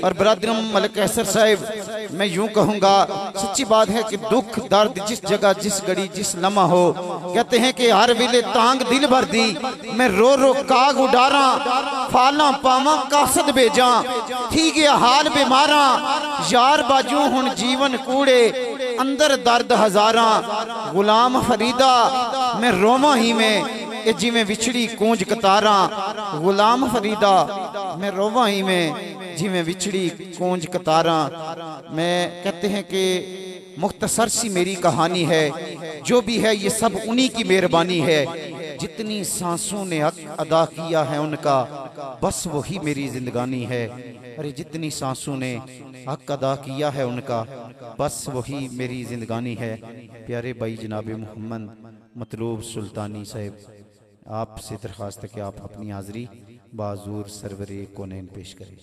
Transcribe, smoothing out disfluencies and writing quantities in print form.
और बरादरम मलिक कैसर साहब, मैं यूं कहूँगा सच्ची बात है कि दुख दर्द जिस जगह जिस घड़ी जिस लम्हा हो, कहते हैं कि हर वेले तांग दिल भर दी, मैं रो रो काग उडारा, फाला पावा कासद भेजा, थी गया हाल बीमारा, यार बाजू हुन जीवन कूड़े, अंदर दर्द हजारा, गुलाम फरीदा मैं रोमा ही में जिमें विछड़ी कूंज कतारा, गुलाम फरीदा मैं रोवा ही में जिमें विछड़ी कूंज कतारा। मैं कहते हैं कि मुख्तसर सी मेरी कहानी है, जो भी है ये सब उन्हीं की मेहरबानी है, जितनी सांसों ने हक अदा किया है उनका, बस वही मेरी जिंदगानी है। अरे जितनी सांसों ने हक अदा किया है उनका, बस वही मेरी जिंदगानी है। प्यारे भाई जनाब मोहम्मद मतलूब सुल्तानी साहब, आपसे दरख्वास्त है कि आप अपनी हाज़री बाज़ूर सरवरे कौनैन पेश करें।